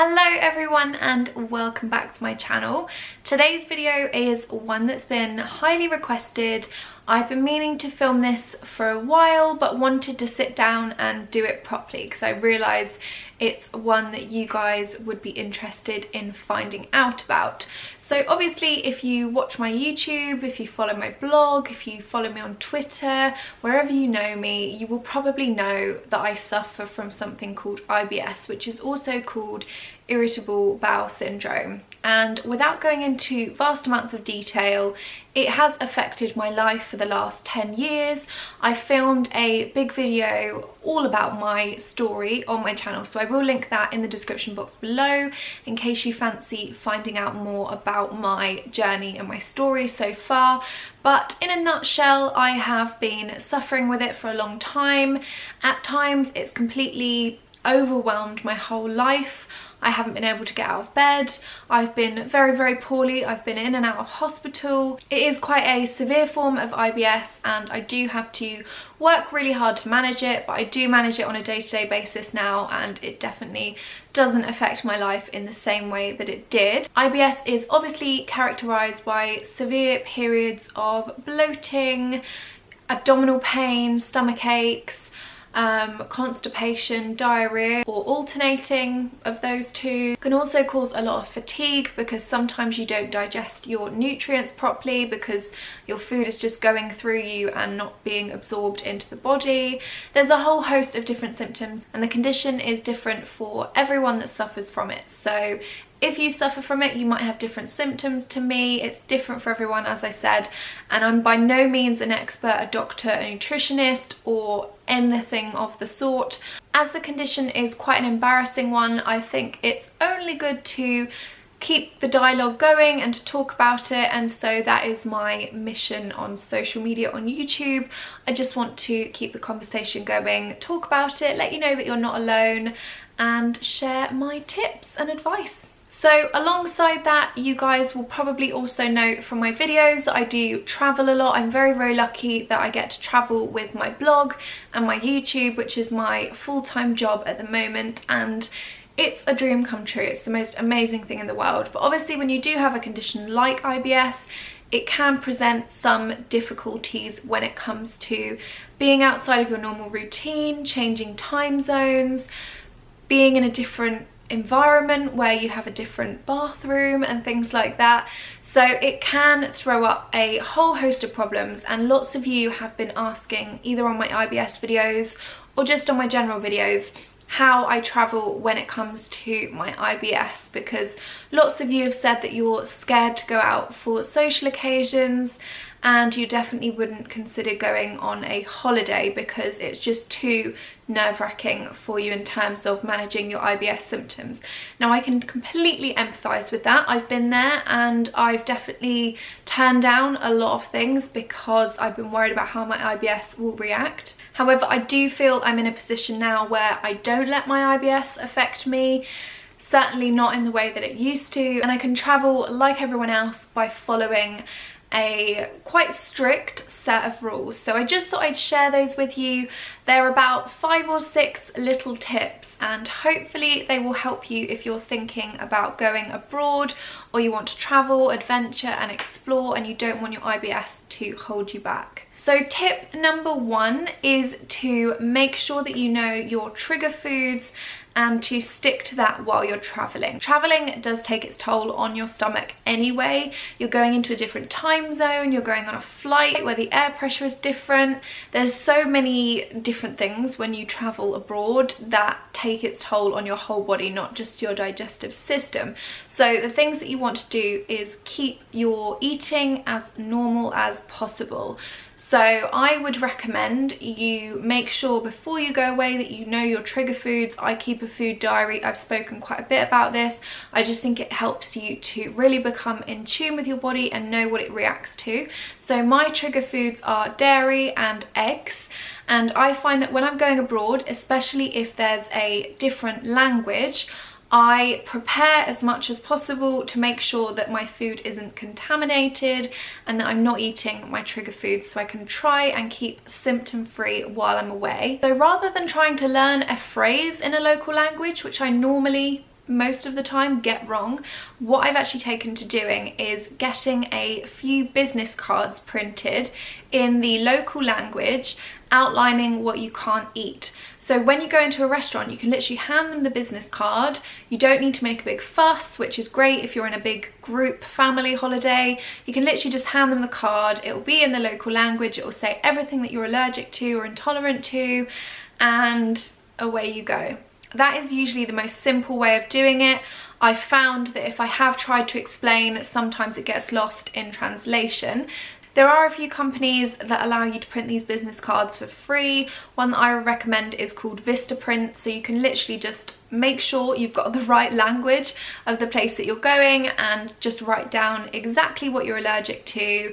Hello everyone and welcome back to my channel. Today's video is one that's been highly requested. I've been meaning to film this for a while but wanted to sit down and do it properly because I realised it's one that you guys would be interested in finding out about. So obviously if you watch my YouTube, if you follow my blog, if you follow me on Twitter, wherever you know me, you will probably know that I suffer from something called IBS, which is also called irritable bowel syndrome. And without going into vast amounts of detail, it has affected my life for the last 10 years. I filmed a big video all about my story on my channel, so I will link that in the description box below in case you fancy finding out more about my journey and my story so far. But in a nutshell, I have been suffering with it for a long time. At times it's completely overwhelmed my whole life. I haven't been able to get out of bed. I've been very poorly. I've been in and out of hospital. It is quite a severe form of IBS and I do have to work really hard to manage it, but I do manage it on a day-to-day basis now and it definitely doesn't affect my life in the same way that it did. IBS is obviously characterised by severe periods of bloating, abdominal pain, stomach aches, constipation, diarrhea, or alternating of those two. Can also cause a lot of fatigue because sometimes you don't digest your nutrients properly because your food is just going through you and not being absorbed into the body. There's a whole host of different symptoms and the condition is different for everyone that suffers from it. So if you suffer from it, you might have different symptoms to me. It's different for everyone, as I said, and I'm by no means an expert, a doctor, a nutritionist, or anything of the sort. As the condition is quite an embarrassing one, I think it's only good to keep the dialogue going and to talk about it, and so that is my mission on social media, on YouTube. I just want to keep the conversation going, talk about it, let you know that you're not alone, and share my tips and advice. So alongside that, you guys will probably also know from my videos that I do travel a lot. I'm very lucky that I get to travel with my blog and my YouTube, which is my full-time job at the moment, and it's a dream come true. It's the most amazing thing in the world. But obviously when you do have a condition like IBS, it can present some difficulties when it comes to being outside of your normal routine, changing time zones, being in a different environment where you have a different bathroom and things like that. So it can throw up a whole host of problems, and lots of you have been asking either on my IBS videos or just on my general videos how I travel when it comes to my IBS, because lots of you have said that you're scared to go out for social occasions and you definitely wouldn't consider going on a holiday because it's just too nerve-wracking for you in terms of managing your IBS symptoms. Now I can completely empathise with that. I've been there and I've definitely turned down a lot of things because I've been worried about how my IBS will react. However, I do feel I'm in a position now where I don't let my IBS affect me, certainly not in the way that it used to, and I can travel like everyone else by following a quite strict set of rules. So I just thought I'd share those with you. They're about 5 or 6 little tips and hopefully they will help you if you're thinking about going abroad or you want to travel, adventure and explore and you don't want your IBS to hold you back. So tip number 1 is to make sure that you know your trigger foods and to stick to that while you're traveling. Traveling does take its toll on your stomach anyway. You're going into a different time zone, you're going on a flight where the air pressure is different. There's so many different things when you travel abroad that take its toll on your whole body, not just your digestive system. So the things that you want to do is keep your eating as normal as possible. So I would recommend you make sure before you go away that you know your trigger foods. I keep a food diary. I've spoken quite a bit about this. I just think it helps you to really become in tune with your body and know what it reacts to. So my trigger foods are dairy and eggs. And I find that when I'm going abroad, especially if there's a different language, I prepare as much as possible to make sure that my food isn't contaminated and that I'm not eating my trigger foods, so I can try and keep symptom free while I'm away. So rather than trying to learn a phrase in a local language, which I normally most of the time get wrong. What I've actually taken to doing is getting a few business cards printed in the local language outlining what you can't eat. So when you go into a restaurant, you can literally hand them the business card. You don't need to make a big fuss, which is great if you're in a big group family holiday. You can literally just hand them the card. It will be in the local language. It will say everything that you're allergic to or intolerant to, and away you go. That is usually the most simple way of doing it. I found that if I have tried to explain, sometimes it gets lost in translation. There are a few companies that allow you to print these business cards for free. One that I would recommend is called Vistaprint, so you can literally just make sure you've got the right language of the place that you're going and just write down exactly what you're allergic to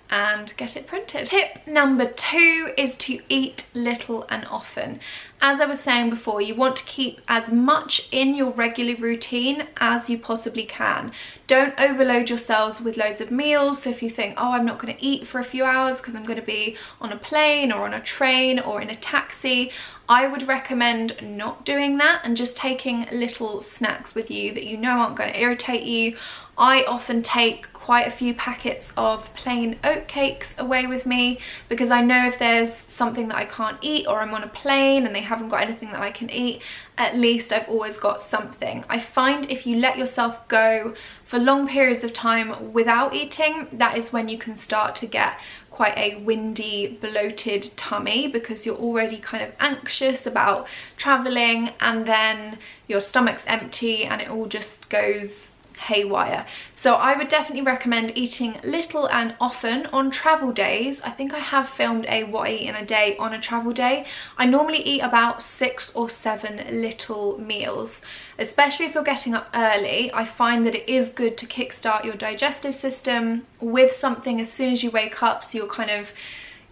and get it printed. Tip number 2 is to eat little and often. As I was saying before, you want to keep as much in your regular routine as you possibly can. Don't overload yourselves with loads of meals. So if you think, oh, I'm not going to eat for a few hours because I'm going to be on a plane or on a train or in a taxi, I would recommend not doing that and just taking little snacks with you that you know aren't going to irritate you. I often take quite a few packets of plain oatcakes away with me because I know if there's something that I can't eat or I'm on a plane and they haven't got anything that I can eat, at least I've always got something. I find if you let yourself go for long periods of time without eating, that is when you can start to get quite a windy, bloated tummy because you're already kind of anxious about traveling, and then your stomach's empty and it all just goes haywire. So I would definitely recommend eating little and often on travel days. I think I have filmed a what I eat in a day on a travel day. I normally eat about 6 or 7 little meals, especially if you're getting up early. I find that it is good to kickstart your digestive system with something as soon as you wake up, so you're kind of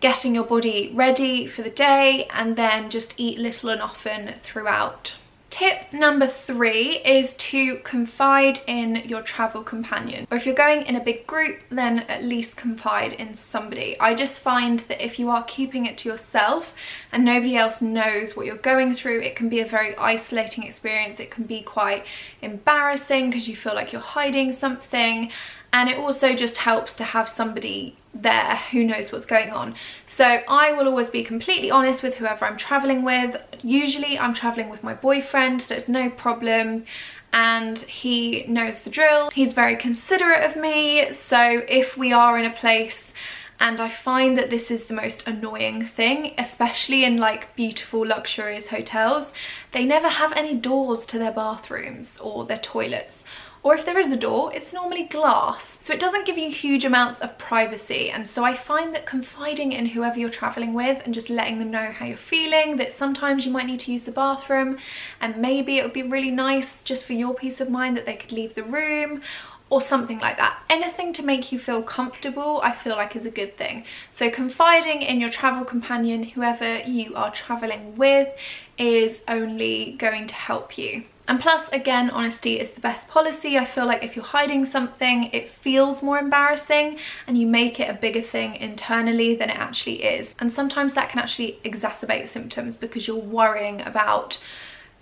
getting your body ready for the day, and then just eat little and often throughout. Tip number 3 is to confide in your travel companion. Or if you're going in a big group, then at least confide in somebody. I just find that if you are keeping it to yourself and nobody else knows what you're going through, it can be a very isolating experience. It can be quite embarrassing because you feel like you're hiding something. And it also just helps to have somebody there who knows what's going on. So I will always be completely honest with whoever I'm traveling with. Usually I'm traveling with my boyfriend, so it's no problem, and he knows the drill. He's very considerate of me, so if we are in a place and I find that this is the most annoying thing, especially in like beautiful luxurious hotels, they never have any doors to their bathrooms or their toilets. Or if there is a door, it's normally glass. So it doesn't give you huge amounts of privacy. And so I find that confiding in whoever you're traveling with and just letting them know how you're feeling, that sometimes you might need to use the bathroom, and maybe it would be really nice just for your peace of mind that they could leave the room, or something like that. Anything to make you feel comfortable, I feel like is a good thing. So confiding in your travel companion, whoever you are traveling with, is only going to help you. And plus, again, honesty is the best policy. I feel like if you're hiding something, it feels more embarrassing and you make it a bigger thing internally than it actually is. And sometimes that can actually exacerbate symptoms because you're worrying about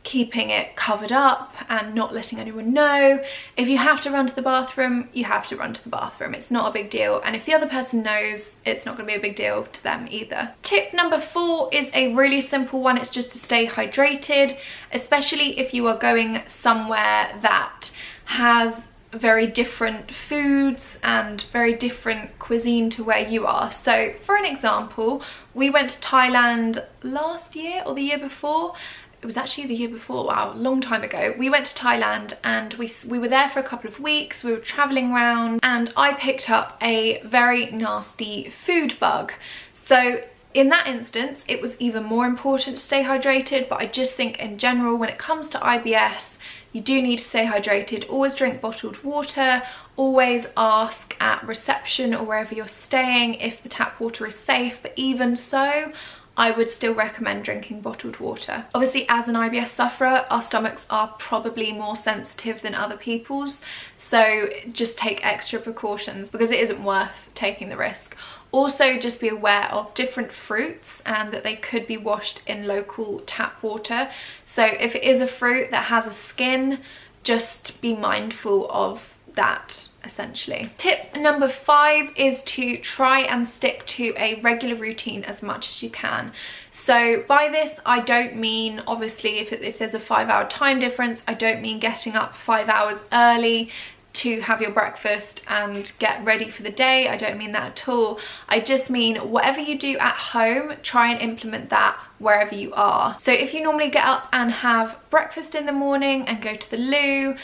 keeping it covered up and not letting anyone know. If you have to run to the bathroom, you have to run to the bathroom. It's not a big deal. And if the other person knows, it's not going to be a big deal to them either. Tip number 4 is a really simple one. It's just to stay hydrated, especially if you are going somewhere that has very different foods and very different cuisine to where you are. So for an example, we went to Thailand last year or the year before. It was actually the year before, wow, a long time ago. We went to Thailand and we were there for a couple of weeks. We were traveling around and I picked up a very nasty food bug. So in that instance, it was even more important to stay hydrated, but I just think in general, when it comes to IBS, you do need to stay hydrated. Always drink bottled water. Always ask at reception or wherever you're staying if the tap water is safe, but even so, I would still recommend drinking bottled water. Obviously, as an IBS sufferer, our stomachs are probably more sensitive than other people's, so just take extra precautions because it isn't worth taking the risk. Also, just be aware of different fruits and that they could be washed in local tap water. So if it is a fruit that has a skin, just be mindful of that essentially. Tip number 5 is to try and stick to a regular routine as much as you can. So by this I don't mean, obviously if there's a 5-hour time difference, I don't mean getting up 5 hours early to have your breakfast and get ready for the day. I don't mean that at all. I just mean whatever you do at home, try and implement that wherever you are. So if you normally get up and have breakfast in the morning and go to the loo,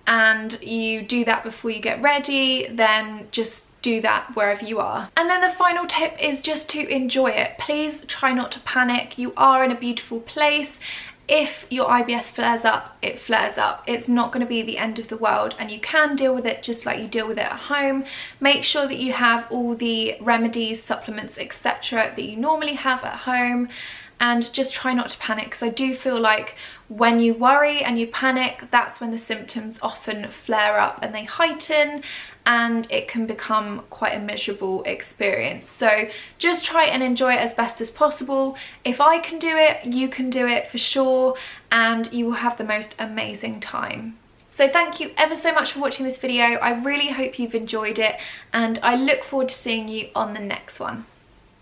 and you do that before you get ready, then just do that wherever you are. And then the final tip is just to enjoy it. Please try not to panic. You are in a beautiful place. If your IBS flares up, it flares up. It's not going to be the end of the world, and you can deal with it just like you deal with it at home. Make sure that you have all the remedies, supplements, etc. that you normally have at home, and just try not to panic, because I do feel like when you worry and you panic, that's when the symptoms often flare up and they heighten, and it can become quite a miserable experience. So just try and enjoy it as best as possible. If I can do it, you can do it for sure, and you will have the most amazing time. So thank you ever so much for watching this video. I really hope you've enjoyed it, and I look forward to seeing you on the next one.